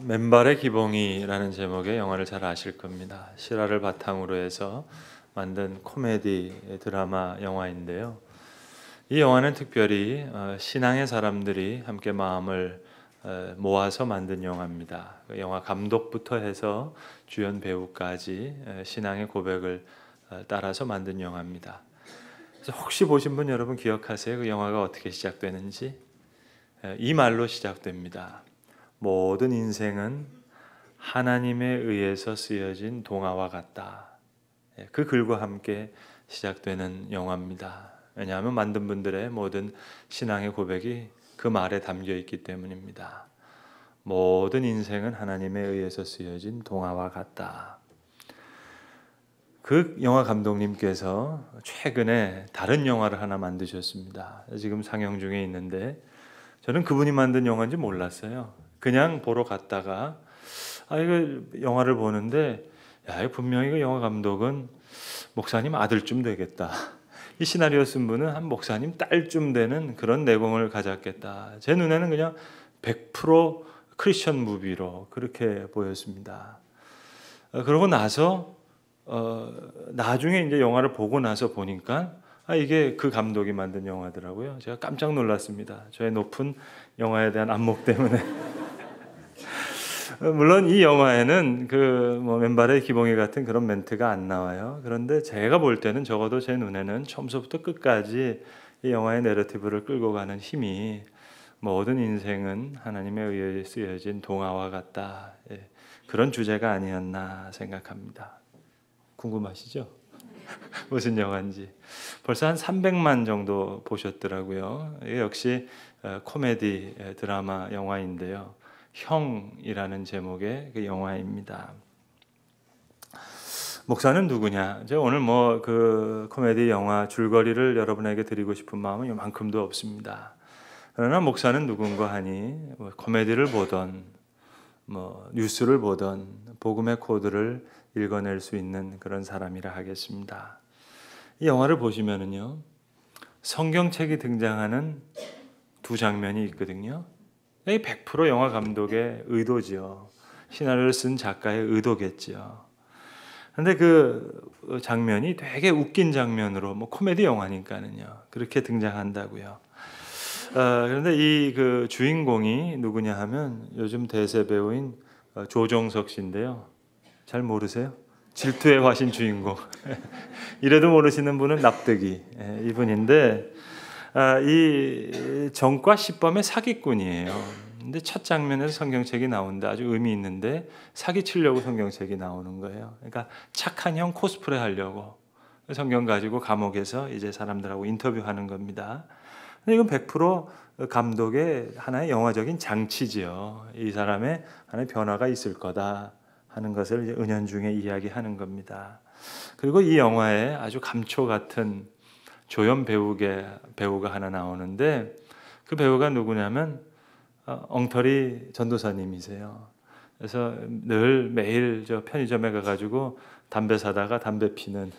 맨발의 기봉이라는 제목의 영화를 잘 아실 겁니다. 실화를 바탕으로 해서 만든 코미디 드라마 영화인데요. 이 영화는 특별히 신앙의 사람들이 함께 마음을 모아서 만든 영화입니다. 그 영화 감독부터 해서 주연 배우까지 신앙의 고백을 따라서 만든 영화입니다. 그래서 혹시 보신 분 여러분 기억하세요? 그 영화가 어떻게 시작되는지? 이 말로 시작됩니다. 모든 인생은 하나님에 의해서 쓰여진 동화와 같다. 그 글과 함께 시작되는 영화입니다. 왜냐하면 만든 분들의 모든 신앙의 고백이 그 말에 담겨 있기 때문입니다. 모든 인생은 하나님에 의해서 쓰여진 동화와 같다. 그 영화 감독님께서 최근에 다른 영화를 하나 만드셨습니다. 지금 상영 중에 있는데 저는 그분이 만든 영화인지 몰랐어요. 그냥 보러 갔다가 이거 영화를 보는데 분명히 그 영화 감독은 목사님 아들쯤 되겠다. 이 시나리오 쓴 분은 한 목사님 딸쯤 되는 그런 내공을 가졌겠다. 제 눈에는 그냥 100% 크리스천 무비로 그렇게 보였습니다. 그러고 나서 나중에 이제 영화를 보고 나서 보니까 이게 그 감독이 만든 영화더라고요. 제가 깜짝 놀랐습니다. 저의 높은 영화에 대한 안목 때문에. 물론 이 영화에는 맨발의 기봉이 같은 그런 멘트가 안 나와요. 그런데 제가 볼 때는 적어도 제 눈에는 처음부터 끝까지 이 영화의 내러티브를 끌고 가는 힘이 모든 인생은 하나님에 의해 쓰여진 동화와 같다. 그런 주제가 아니었나 생각합니다. 궁금하시죠? 무슨 영화인지. 벌써 한 300만 정도 보셨더라고요. 이게 역시 코미디 드라마 영화인데요. 형이라는 제목의 그 영화입니다. 목사는 누구냐? 제가 오늘 그 코미디 영화 줄거리를 여러분에게 드리고 싶은 마음은 이만큼도 없습니다. 그러나 목사는 누군가 하니 코미디를 보던 뉴스를 보던 복음의 코드를 읽어낼 수 있는 그런 사람이라 하겠습니다. 이 영화를 보시면은요, 성경책이 등장하는 두 장면이 있거든요. 이게 100% 영화 감독의 의도지요. 시나리오를 쓴 작가의 의도겠지요. 그런데 그 장면이 되게 웃긴 장면으로 코미디 영화니까는요 그렇게 등장한다고요. 그런데 이 그 주인공이 누구냐 하면 요즘 대세 배우인 조정석 씨인데요. 잘 모르세요? 질투의 화신 주인공. 이래도 모르시는 분은 납득이 이분인데 이 정과 시범의 사기꾼이에요. 근데 첫 장면에서 성경책이 나오는데 아주 의미 있는데 사기치려고 성경책이 나오는 거예요. 그러니까 착한 형 코스프레 하려고 성경 가지고 감옥에서 이제 사람들하고 인터뷰하는 겁니다. 근데 이건 100% 감독의 하나의 영화적인 장치지요. 이 사람의 하나의 변화가 있을 거다 하는 것을 이제 은연중에 이야기하는 겁니다. 그리고 이 영화에 아주 감초 같은 조연 배우가 하나 나오는데 그 배우가 누구냐면 엉터리 전도사님이세요. 그래서 매일 저 편의점에 가가지고 담배 사다가 담배 피는,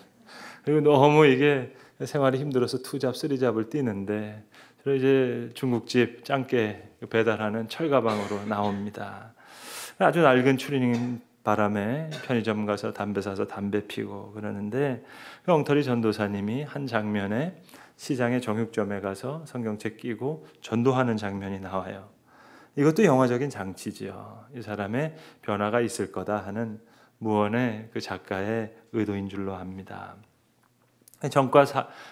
그리고 너무 이게 생활이 힘들어서 투잡, 쓰리잡을 뛰는데 이제 중국집 짱깨 배달하는 철가방으로 나옵니다. 아주 낡은 추리닝 바람에 편의점 가서 담배 사서 담배 피고 그러는데 그 엉터리 전도사님이 한 장면에 시장의 정육점에 가서 성경책 끼고 전도하는 장면이 나와요. 이것도 영화적인 장치지요. 이 사람의 변화가 있을 거다 하는 무언의 그 작가의 의도인 줄로 압니다. 정과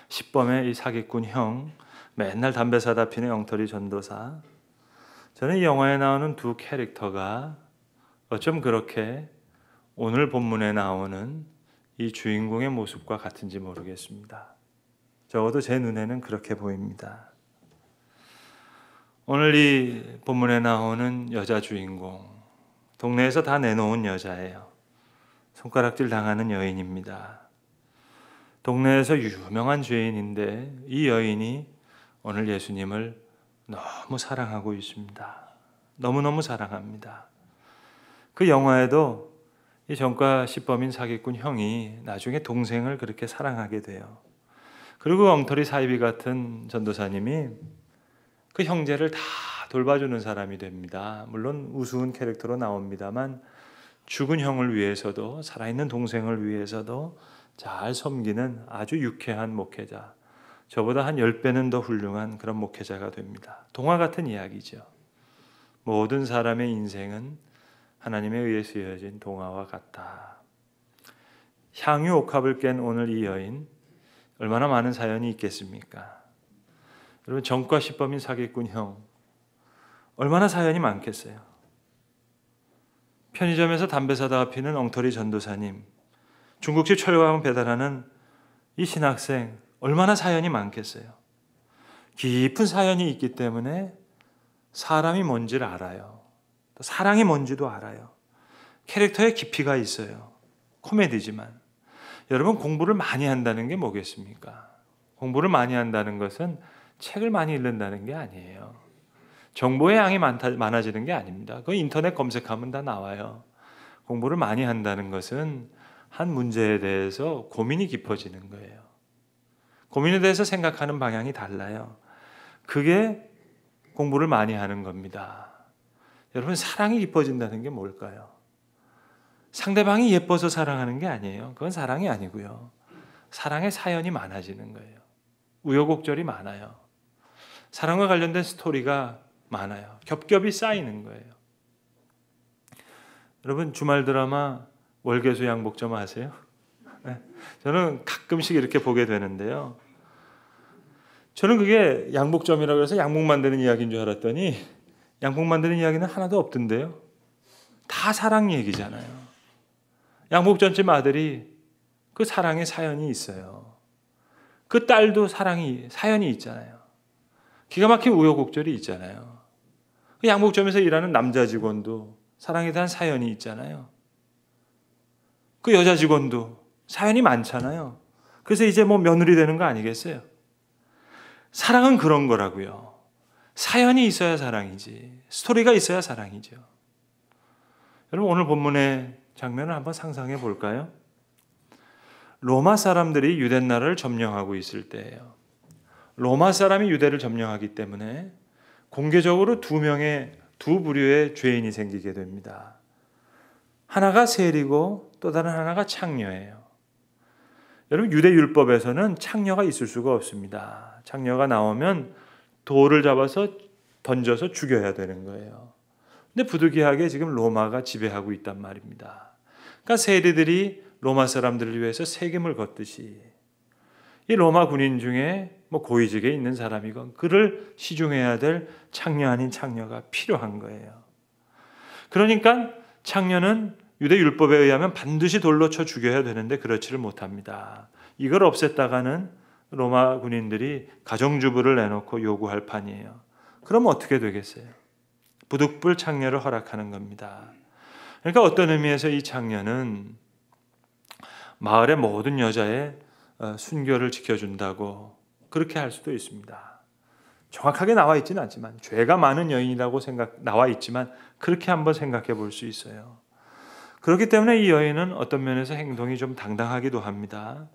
시범의 이 사기꾼 형, 맨날 담배 사다 피는 엉터리 전도사. 저는 이 영화에 나오는 두 캐릭터가 어쩜 그렇게 오늘 본문에 나오는 이 주인공의 모습과 같은지 모르겠습니다. 적어도 제 눈에는 그렇게 보입니다. 오늘 이 본문에 나오는 여자 주인공, 동네에서 다 내놓은 여자예요. 손가락질 당하는 여인입니다. 동네에서 유명한 죄인인데 이 여인이 오늘 예수님을 너무 사랑하고 있습니다. 너무너무 사랑합니다. 그 영화에도 이 전과 시범인 사기꾼 형이 나중에 동생을 그렇게 사랑하게 돼요. 그리고 엉터리 사이비 같은 전도사님이 그 형제를 다 돌봐주는 사람이 됩니다. 물론 우스운 캐릭터로 나옵니다만 죽은 형을 위해서도 살아있는 동생을 위해서도 잘 섬기는 아주 유쾌한 목회자, 저보다 한 10배는 더 훌륭한 그런 목회자가 됩니다. 동화 같은 이야기죠. 모든 사람의 인생은 하나님에 의해 쓰여진 동화와 같다. 향유 옥합을 깬 오늘 이 여인, 얼마나 많은 사연이 있겠습니까? 여러분, 전과 시범인 사기꾼 형, 얼마나 사연이 많겠어요? 편의점에서 담배 사다가 피는 엉터리 전도사님, 중국집 철강 배달하는 이 신학생, 얼마나 사연이 많겠어요? 깊은 사연이 있기 때문에 사람이 뭔지를 알아요. 또 사랑이 뭔지도 알아요. 캐릭터에 깊이가 있어요. 코미디지만. 여러분, 공부를 많이 한다는 게 뭐겠습니까? 공부를 많이 한다는 것은 책을 많이 읽는다는 게 아니에요. 정보의 양이 많아지는 게 아닙니다. 그거 인터넷 검색하면 다 나와요. 공부를 많이 한다는 것은 한 문제에 대해서 고민이 깊어지는 거예요. 고민에 대해서 생각하는 방향이 달라요. 그게 공부를 많이 하는 겁니다. 여러분, 사랑이 깊어진다는 게 뭘까요? 상대방이 예뻐서 사랑하는 게 아니에요. 그건 사랑이 아니고요. 사랑의 사연이 많아지는 거예요. 우여곡절이 많아요. 사랑과 관련된 스토리가 많아요. 겹겹이 쌓이는 거예요. 여러분, 주말 드라마 월계수 양복점 아세요? 네. 저는 가끔씩 이렇게 보게 되는데요. 저는 그게 양복점이라고 해서 양복 만드는 이야기인 줄 알았더니 양복 만드는 이야기는 하나도 없던데요. 다 사랑 얘기잖아요. 양복점집 아들이 그 사랑의 사연이 있어요. 그 딸도 사연이 있잖아요. 기가 막힌 우여곡절이 있잖아요. 그 양복점에서 일하는 남자 직원도 사랑에 대한 사연이 있잖아요. 그 여자 직원도 사연이 많잖아요. 그래서 이제 뭐 며느리 되는 거 아니겠어요? 사랑은 그런 거라고요. 사연이 있어야 사랑이지. 스토리가 있어야 사랑이죠. 여러분, 오늘 본문의 장면을 한번 상상해 볼까요? 로마 사람들이 유대 나라를 점령하고 있을 때예요. 로마 사람이 유대를 점령하기 때문에 공개적으로 두 부류의 죄인이 생기게 됩니다. 하나가 세리고 또 다른 하나가 창녀예요. 여러분, 유대 율법에서는 창녀가 있을 수가 없습니다. 창녀가 나오면 돌을 잡아서 던져서 죽여야 되는 거예요. 근데 부득이하게 지금 로마가 지배하고 있단 말입니다. 그러니까 세리들이 로마 사람들을 위해서 세금을 걷듯이 이 로마 군인 중에 뭐 고위직에 있는 사람이건 그를 시중해야 될 창녀 아닌 창녀가 필요한 거예요. 그러니까 창녀는 유대 율법에 의하면 반드시 돌로 쳐 죽여야 되는데 그렇지를 못합니다. 이걸 없앴다가는 로마 군인들이 가정주부를 내놓고 요구할 판이에요. 그럼 어떻게 되겠어요? 부득불 창녀를 허락하는 겁니다. 그러니까 어떤 의미에서 이 창녀는 마을의 모든 여자의 순결을 지켜준다고 그렇게 할 수도 있습니다. 정확하게 나와 있지는 않지만 죄가 많은 여인이라고 나와 있지만 그렇게 한번 생각해 볼 수 있어요. 그렇기 때문에 이 여인은 어떤 면에서 행동이 좀 당당하기도 합니다.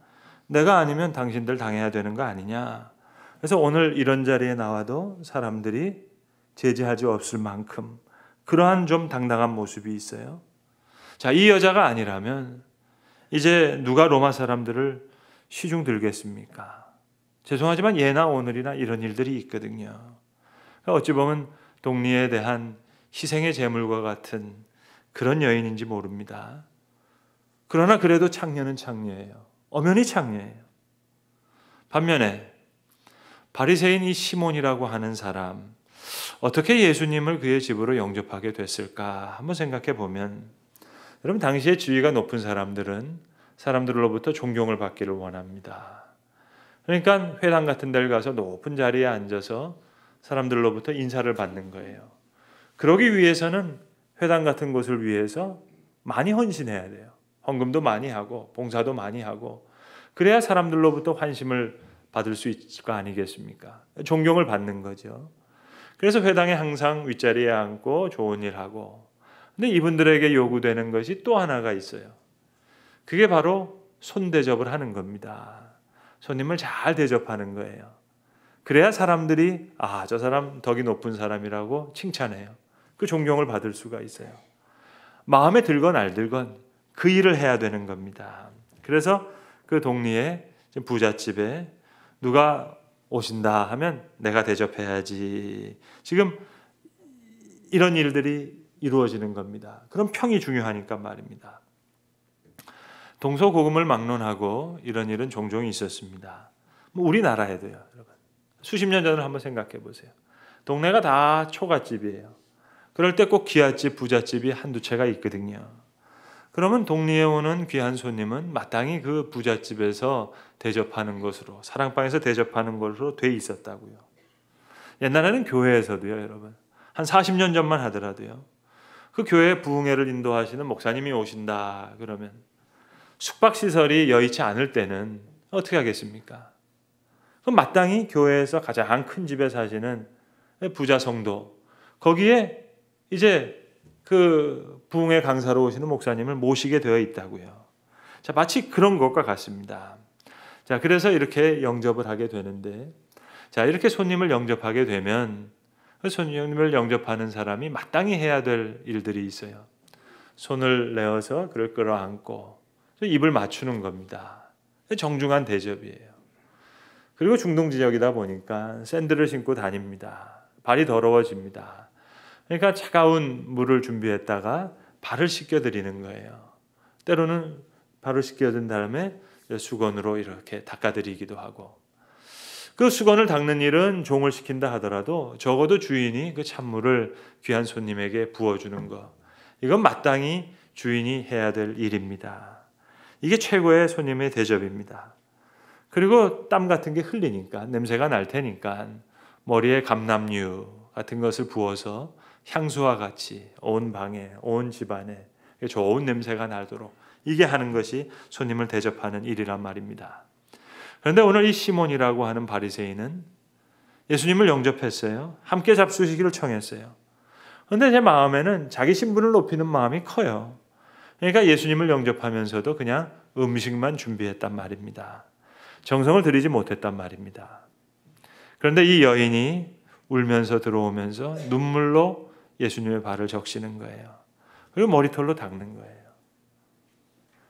내가 아니면 당신들 당해야 되는 거 아니냐. 그래서 오늘 이런 자리에 나와도 사람들이 제지하지 없을 만큼 그러한 좀 당당한 모습이 있어요. 자, 이 여자가 아니라면 이제 누가 로마 사람들을 시중 들겠습니까? 죄송하지만 예나 오늘이나 이런 일들이 있거든요. 어찌 보면 독리에 대한 희생의 제물과 같은 그런 여인인지 모릅니다. 그러나 그래도 창녀는 창녀예요. 엄연히 창녀예요. 반면에 바리새인 이 시몬이라고 하는 사람, 어떻게 예수님을 그의 집으로 영접하게 됐을까 한번 생각해 보면, 여러분, 당시에 지위가 높은 사람들은 사람들로부터 존경을 받기를 원합니다. 그러니까 회당 같은 데를 가서 높은 자리에 앉아서 사람들로부터 인사를 받는 거예요. 그러기 위해서는 회당 같은 곳을 위해서 많이 헌신해야 돼요. 헌금도 많이 하고 봉사도 많이 하고 그래야 사람들로부터 환심을 받을 수 있을 거 아니겠습니까? 존경을 받는 거죠. 그래서 회당에 항상 윗자리에 앉고 좋은 일 하고, 근데 이분들에게 요구되는 것이 또 하나가 있어요. 그게 바로 손대접을 하는 겁니다. 손님을 잘 대접하는 거예요. 그래야 사람들이 저 사람 덕이 높은 사람이라고 칭찬해요. 그 존경을 받을 수가 있어요. 마음에 들건 안 들건 그 일을 해야 되는 겁니다. 그래서 그 동리에 부잣집에 누가 오신다 하면 내가 대접해야지. 지금 이런 일들이 이루어지는 겁니다. 그럼 평이 중요하니까 말입니다. 동서고금을 막론하고 이런 일은 종종 있었습니다. 우리나라에도요, 여러분. 수십 년 전을 한번 생각해 보세요. 동네가 다 초가집이에요. 그럴 때 꼭 귀갓집, 부잣집이 한두 채가 있거든요. 그러면 동리에 오는 귀한 손님은 마땅히 그 부잣집에서 대접하는 것으로, 사랑방에서 대접하는 것으로 돼 있었다고요. 옛날에는 교회에서도요, 여러분. 한 40년 전만 하더라도요. 그 교회 부흥회를 인도하시는 목사님이 오신다 그러면 숙박시설이 여의치 않을 때는 어떻게 하겠습니까? 그럼 마땅히 교회에서 가장 큰 집에 사시는 부자 성도, 거기에 이제 그 부흥회 강사로 오시는 목사님을 모시게 되어 있다고요. 자, 마치 그런 것과 같습니다. 자, 그래서 이렇게 영접을 하게 되는데, 자, 이렇게 손님을 영접하게 되면 그 손님을 영접하는 사람이 마땅히 해야 될 일들이 있어요. 손을 내어서 그를 끌어안고 입을 맞추는 겁니다. 정중한 대접이에요. 그리고 중동 지역이다 보니까 샌들을 신고 다닙니다. 발이 더러워집니다. 그러니까 차가운 물을 준비했다가 발을 씻겨드리는 거예요. 때로는 발을 씻겨준 다음에 수건으로 이렇게 닦아드리기도 하고, 그 수건을 닦는 일은 종을 시킨다 하더라도 적어도 주인이 그 찬물을 귀한 손님에게 부어주는 것, 이건 마땅히 주인이 해야 될 일입니다. 이게 최고의 손님의 대접입니다. 그리고 땀 같은 게 흘리니까, 냄새가 날 테니까 머리에 감람유 같은 것을 부어서 향수와 같이 온 방에, 온 집안에 좋은 냄새가 나도록 이게 하는 것이 손님을 대접하는 일이란 말입니다. 그런데 오늘 이 시몬이라고 하는 바리새인은 예수님을 영접했어요. 함께 잡수시기를 청했어요. 그런데 제 마음에는 자기 신분을 높이는 마음이 커요. 그러니까 예수님을 영접하면서도 그냥 음식만 준비했단 말입니다. 정성을 들이지 못했단 말입니다. 그런데 이 여인이 울면서 들어오면서 눈물로 예수님의 발을 적시는 거예요. 그리고 머리털로 닦는 거예요.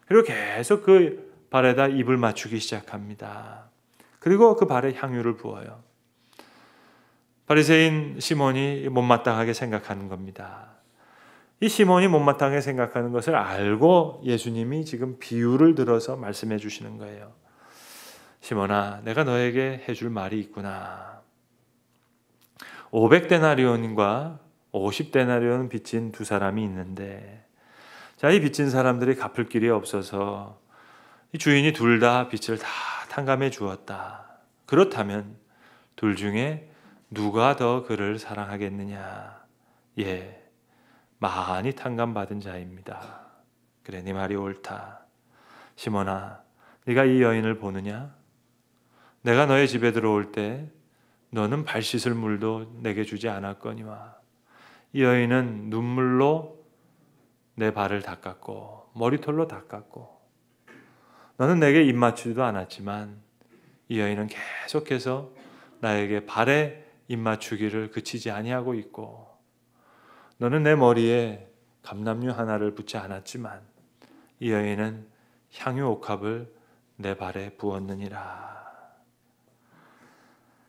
그리고 계속 그 발에다 입을 맞추기 시작합니다. 그리고 그 발에 향유를 부어요. 바리새인 시몬이 못마땅하게 생각하는 겁니다. 이 시몬이 못마땅하게 생각하는 것을 알고 예수님이 지금 비유를 들어서 말씀해 주시는 거예요. 시몬아, 내가 너에게 해줄 말이 있구나. 500데나리온과 50데나리온 빚진 두 사람이 있는데, 자, 이 빚진 사람들이 갚을 길이 없어서 이 주인이 둘 다 빚을 다 탕감해 주었다. 그렇다면 둘 중에 누가 더 그를 사랑하겠느냐? 예, 많이 탕감받은 자입니다. 그래, 네 말이 옳다. 시몬아, 네가 이 여인을 보느냐? 내가 너의 집에 들어올 때 너는 발 씻을 물도 내게 주지 않았거니와 이 여인은 눈물로 내 발을 닦았고 머리털로 닦았고 너는 내게 입 맞추지도 않았지만 이 여인은 계속해서 나에게 발에 입 맞추기를 그치지 아니하고 있고 너는 내 머리에 감람류 하나를 붓지 않았지만 이 여인은 향유 옥합을 내 발에 부었느니라.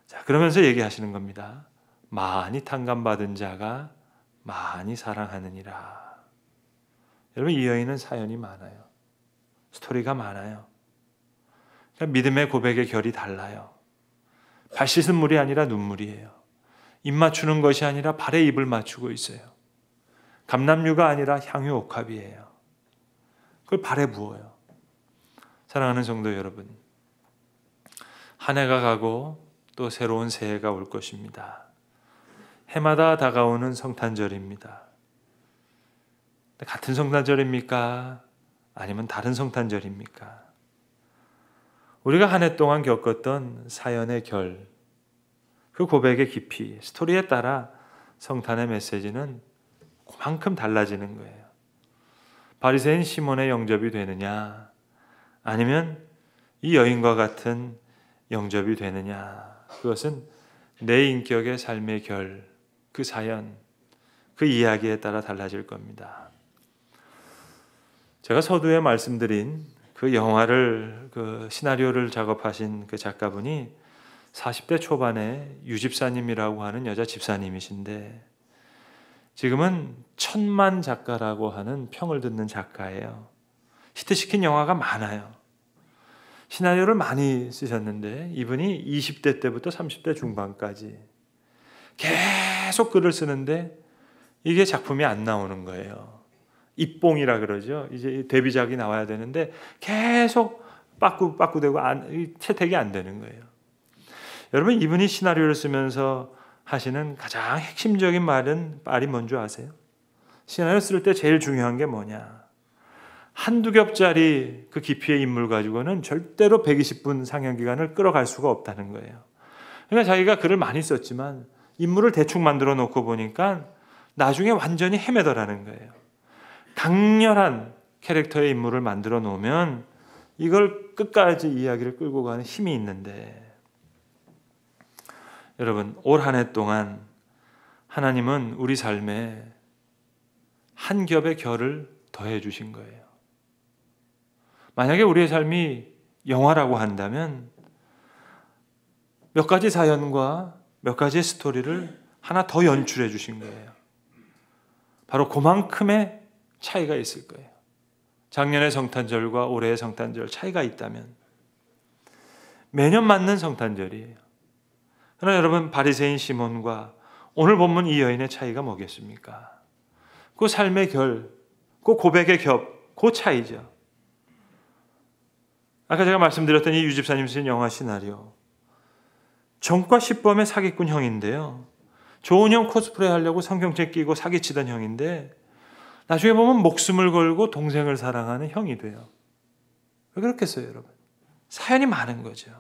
자, 그러면서 얘기하시는 겁니다. 많이 탕감받은 자가 많이 사랑하느니라. 여러분, 이 여인은 사연이 많아요. 스토리가 많아요. 그러니까 믿음의 고백의 결이 달라요. 발 씻은 물이 아니라 눈물이에요. 입 맞추는 것이 아니라 발에 입을 맞추고 있어요. 감람류가 아니라 향유 옥합이에요. 그걸 발에 부어요. 사랑하는 성도 여러분, 한 해가 가고 또 새로운 새해가 올 것입니다. 해마다 다가오는 성탄절입니다. 같은 성탄절입니까? 아니면 다른 성탄절입니까? 우리가 한 해 동안 겪었던 사연의 결, 그 고백의 깊이, 스토리에 따라 성탄의 메시지는 그만큼 달라지는 거예요. 바리새인 시몬의 영접이 되느냐, 아니면 이 여인과 같은 영접이 되느냐, 그것은 내 인격의 삶의 결, 그 사연, 그 이야기에 따라 달라질 겁니다. 제가 서두에 말씀드린 그 영화를, 그 시나리오를 작업하신 그 작가분이 40대 초반에 유집사님이라고 하는 여자 집사님이신데 지금은 천만 작가라고 하는 평을 듣는 작가예요. 히트시킨 영화가 많아요. 시나리오를 많이 쓰셨는데 이분이 20대 때부터 30대 중반까지 계속 글을 쓰는데 이게 작품이 안 나오는 거예요. 입봉이라 그러죠. 이제 데뷔작이 나와야 되는데 계속 빠꾸되고 채택이 안 되는 거예요. 여러분, 이분이 시나리오를 쓰면서 하시는 가장 핵심적인 말이 뭔지 아세요? 시나리오 쓸 때 제일 중요한 게 뭐냐? 한두 겹짜리 그 깊이의 인물 가지고는 절대로 120분 상영기간을 끌어갈 수가 없다는 거예요. 그러니까 자기가 글을 많이 썼지만 인물을 대충 만들어 놓고 보니까 나중에 완전히 헤매더라는 거예요. 강렬한 캐릭터의 인물을 만들어 놓으면 이걸 끝까지 이야기를 끌고 가는 힘이 있는데, 여러분, 올 한 해 동안 하나님은 우리 삶에 한 겹의 결을 더해 주신 거예요. 만약에 우리의 삶이 영화라고 한다면 몇 가지 사연과 몇 가지의 스토리를 하나 더 연출해 주신 거예요. 바로 그만큼의 차이가 있을 거예요. 작년의 성탄절과 올해의 성탄절 차이가 있다면 매년 맞는 성탄절이에요. 그러나 여러분, 바리새인 시몬과 오늘 본문 이 여인의 차이가 뭐겠습니까? 그 삶의 결, 그 고백의 겹, 그 차이죠. 아까 제가 말씀드렸던 이 유집사님 쓴 영화 시나리오, 정과 시범의 사기꾼 형인데요, 좋은 형 코스프레 하려고 성경책 끼고 사기치던 형인데 나중에 보면 목숨을 걸고 동생을 사랑하는 형이 돼요. 왜 그렇겠어요, 여러분? 사연이 많은 거죠.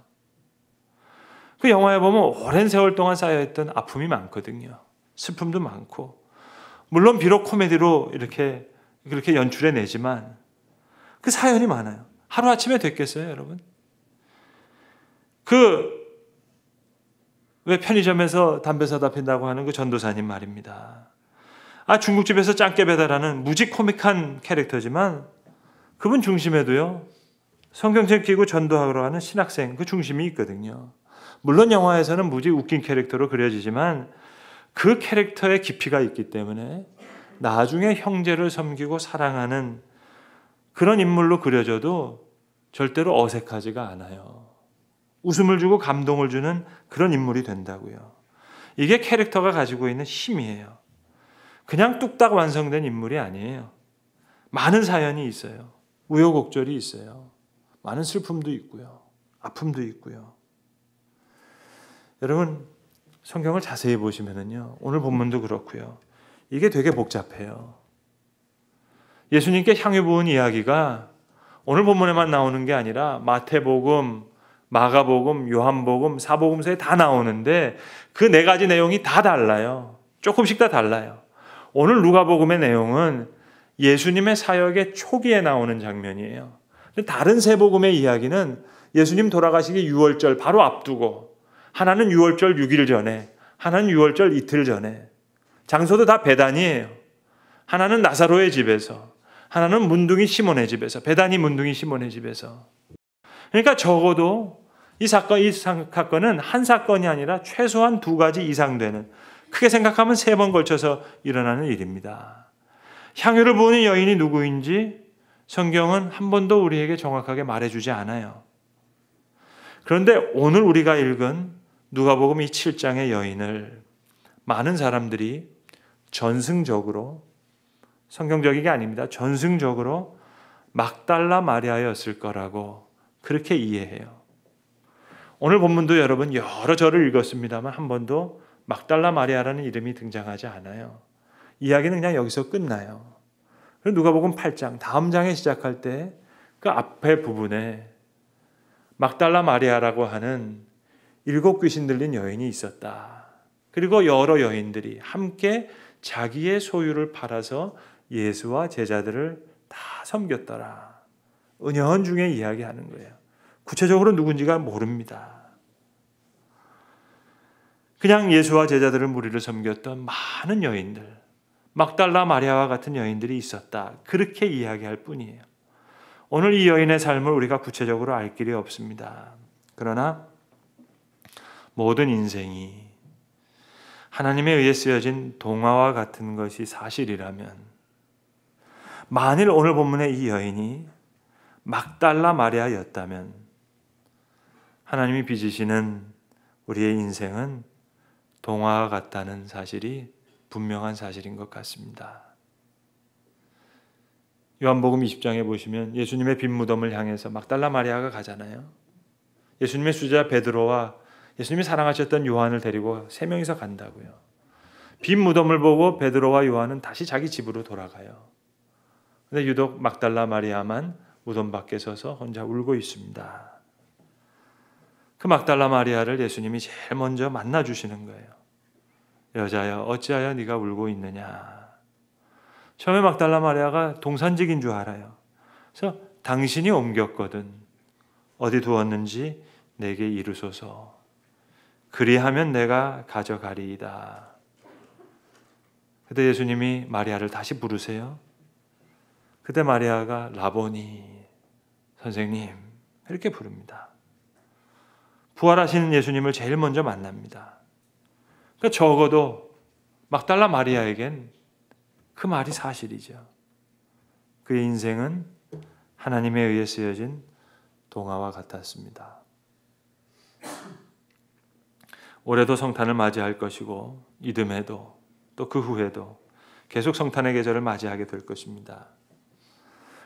그 영화에 보면 오랜 세월 동안 쌓여있던 아픔이 많거든요. 슬픔도 많고, 물론 비록 코미디로 그렇게 연출해내지만 그 사연이 많아요. 하루아침에 됐겠어요, 여러분? 왜 편의점에서 담배 사다 핀다고 하는 그 전도사님 말입니다. 중국집에서 짱깨 배달하는 무지 코믹한 캐릭터지만 그분 중심에도요, 성경책 끼고 전도하러 하는 신학생 그 중심이 있거든요. 물론 영화에서는 무지 웃긴 캐릭터로 그려지지만 그 캐릭터의 깊이가 있기 때문에 나중에 형제를 섬기고 사랑하는 그런 인물로 그려져도 절대로 어색하지가 않아요. 웃음을 주고 감동을 주는 그런 인물이 된다고요. 이게 캐릭터가 가지고 있는 힘이에요. 그냥 뚝딱 완성된 인물이 아니에요. 많은 사연이 있어요. 우여곡절이 있어요. 많은 슬픔도 있고요. 아픔도 있고요. 여러분, 성경을 자세히 보시면은요, 오늘 본문도 그렇고요, 이게 되게 복잡해요. 예수님께 향유 부은 이야기가 오늘 본문에만 나오는 게 아니라 마태복음, 마가복음, 요한복음, 사복음서에 다 나오는데 그 네 가지 내용이 다 달라요. 조금씩 다 달라요. 오늘 누가복음의 내용은 예수님의 사역의 초기에 나오는 장면이에요. 다른 세 복음의 이야기는 예수님 돌아가시기 유월절 바로 앞두고, 하나는 유월절 6일 전에, 하나는 유월절 이틀 전에, 장소도 다 베다니예요. 하나는 나사로의 집에서, 하나는 문둥이 시몬의 집에서, 베다니 문둥이 시몬의 집에서. 그러니까 적어도 이 사건은 한 사건이 아니라 최소한 두 가지 이상 되는, 크게 생각하면 3번 걸쳐서 일어나는 일입니다. 향유를 부으는 여인이 누구인지 성경은 한 번도 우리에게 정확하게 말해주지 않아요. 그런데 오늘 우리가 읽은 누가복음 이 7장의 여인을 많은 사람들이 전승적으로, 성경적인 게 아닙니다, 전승적으로 막달라 마리아였을 거라고 그렇게 이해해요. 오늘 본문도 여러분 여러 절을 읽었습니다만 한 번도 막달라 마리아라는 이름이 등장하지 않아요. 이야기는 그냥 여기서 끝나요. 누가복음 8장 다음 장에 시작할 때 그 앞에 부분에 막달라 마리아라고 하는 7 귀신 들린 여인이 있었다. 그리고 여러 여인들이 함께 자기의 소유를 팔아서 예수와 제자들을 다 섬겼더라. 은연중에 이야기하는 거예요. 구체적으로 누군지가 모릅니다. 그냥 예수와 제자들을 무리를 섬겼던 많은 여인들, 막달라 마리아와 같은 여인들이 있었다. 그렇게 이야기할 뿐이에요. 오늘 이 여인의 삶을 우리가 구체적으로 알 길이 없습니다. 그러나 모든 인생이 하나님에 의해 쓰여진 동화와 같은 것이 사실이라면, 만일 오늘 본문의 이 여인이 막달라 마리아였다면 하나님이 빚으시는 우리의 인생은 동화와 같다는 사실이 분명한 사실인 것 같습니다. 요한복음 20장에 보시면 예수님의 빈 무덤을 향해서 막달라 마리아가 가잖아요. 예수님의 수제자 베드로와 예수님이 사랑하셨던 요한을 데리고 세 명이서 간다고요. 빈 무덤을 보고 베드로와 요한은 다시 자기 집으로 돌아가요. 그런데 유독 막달라 마리아만 무덤 밖에 서서 혼자 울고 있습니다. 그 막달라 마리아를 예수님이 제일 먼저 만나주시는 거예요. 여자여, 어찌하여 네가 울고 있느냐. 처음에 막달라 마리아가 동산직인 줄 알아요. 그래서 당신이 옮겼거든. 어디 두었는지 내게 이르소서. 그리하면 내가 가져가리이다. 그때 예수님이 마리아를 다시 부르세요. 그때 마리아가 라보니, 선생님 이렇게 부릅니다. 부활하시는 예수님을 제일 먼저 만납니다. 그러니까 적어도 막달라 마리아에겐 그 말이 사실이죠. 그의 인생은 하나님에 의해 쓰여진 동화와 같았습니다. 올해도 성탄을 맞이할 것이고 이듬해도 또 그 후에도 계속 성탄의 계절을 맞이하게 될 것입니다.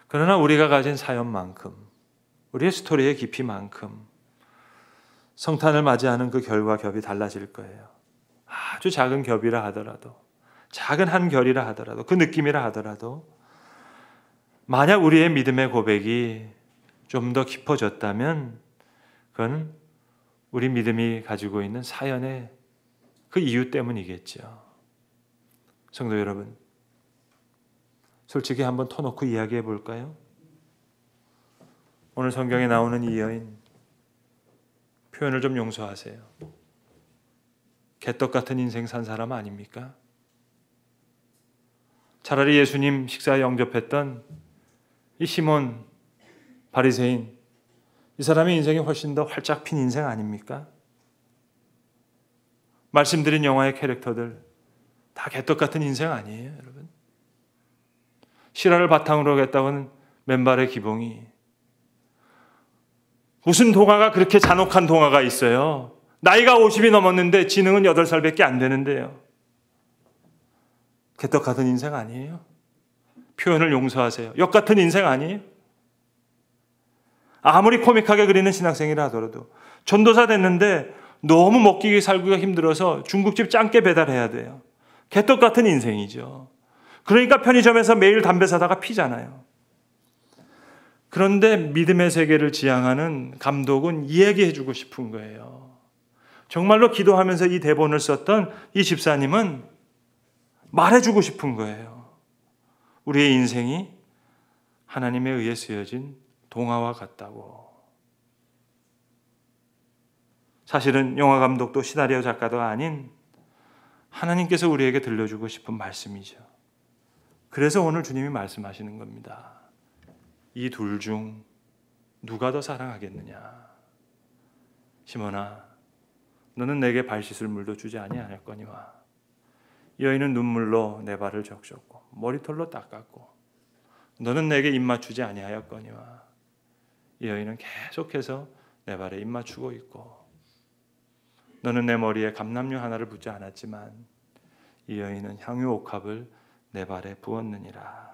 그러나 우리가 가진 사연만큼, 우리의 스토리의 깊이만큼 성탄을 맞이하는 그 결과 겹이 달라질 거예요. 아주 작은 겹이라 하더라도, 작은 한 결이라 하더라도, 그 느낌이라 하더라도 만약 우리의 믿음의 고백이 좀 더 깊어졌다면 그건 우리 믿음이 가지고 있는 사연의 그 이유 때문이겠죠. 성도 여러분, 솔직히 한번 터놓고 이야기해 볼까요? 오늘 성경에 나오는 이 여인, 표현을 좀 용서하세요. 개떡 같은 인생 산 사람 아닙니까? 차라리 예수님 식사에 영접했던 이 시몬 바리새인, 이 사람의 인생이 훨씬 더 활짝 핀 인생 아닙니까? 말씀드린 영화의 캐릭터들 다 개떡 같은 인생 아니에요, 여러분? 실화를 바탕으로 했다고는 맨발의 기봉이, 무슨 동화가 그렇게 잔혹한 동화가 있어요? 나이가 50이 넘었는데 지능은 8살밖에 안 되는데요. 개떡 같은 인생 아니에요? 표현을 용서하세요. 역 같은 인생 아니에요? 아무리 코믹하게 그리는 신학생이라 하더라도 전도사 됐는데 너무 먹기 살기가 힘들어서 중국집 짱깨 배달해야 돼요. 개떡 같은 인생이죠. 그러니까 편의점에서 매일 담배 사다가 피잖아요. 그런데 믿음의 세계를 지향하는 감독은 이 얘기해주고 싶은 거예요. 정말로 기도하면서 이 대본을 썼던 이 집사님은 말해주고 싶은 거예요. 우리의 인생이 하나님에 의해 쓰여진 동화와 같다고. 사실은 영화 감독도 시나리오 작가도 아닌 하나님께서 우리에게 들려주고 싶은 말씀이죠. 그래서 오늘 주님이 말씀하시는 겁니다. 이 둘 중 누가 더 사랑하겠느냐? 시몬아, 너는 내게 발 씻을 물도 주지 아니하였거니와 이 여인은 눈물로 내 발을 적셨고 머리털로 닦았고 너는 내게 입 맞추지 아니하였거니와 이 여인은 계속해서 내 발에 입 맞추고 있고 너는 내 머리에 감람류 하나를 붓지 않았지만 이 여인은 향유 옥합을 내 발에 부었느니라.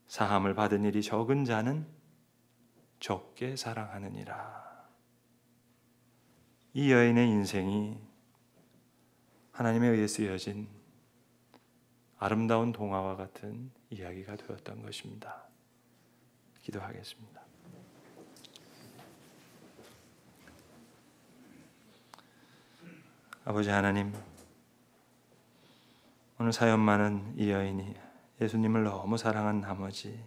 사함을 받은 일이 적은 자는 적게 사랑하느니라. 이 여인의 인생이 하나님에 의해 쓰여진 아름다운 동화와 같은 이야기가 되었던 것입니다. 기도하겠습니다. 아버지 하나님, 오늘 사연 많은 이 여인이 예수님을 너무 사랑한 나머지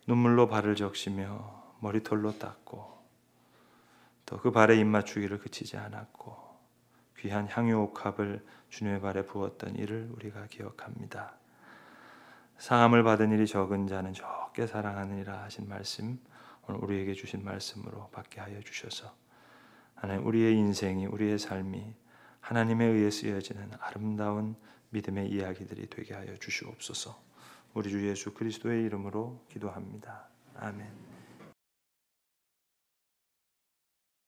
눈물로 발을 적시며 머리털로 닦고 또 그 발에 입맞추기를 그치지 않았고 귀한 향유 옥합을 주님의 발에 부었던 일을 우리가 기억합니다. 상함을 받은 일이 적은 자는 적게 사랑하느니라 하신 말씀, 오늘 우리에게 주신 말씀으로 받게 하여 주셔서 하나님, 우리의 인생이, 우리의 삶이 하나님에 의해 쓰여지는 아름다운 믿음의 이야기들이 되게 하여 주시옵소서. 우리 주 예수 그리스도의 이름으로 기도합니다. 아멘.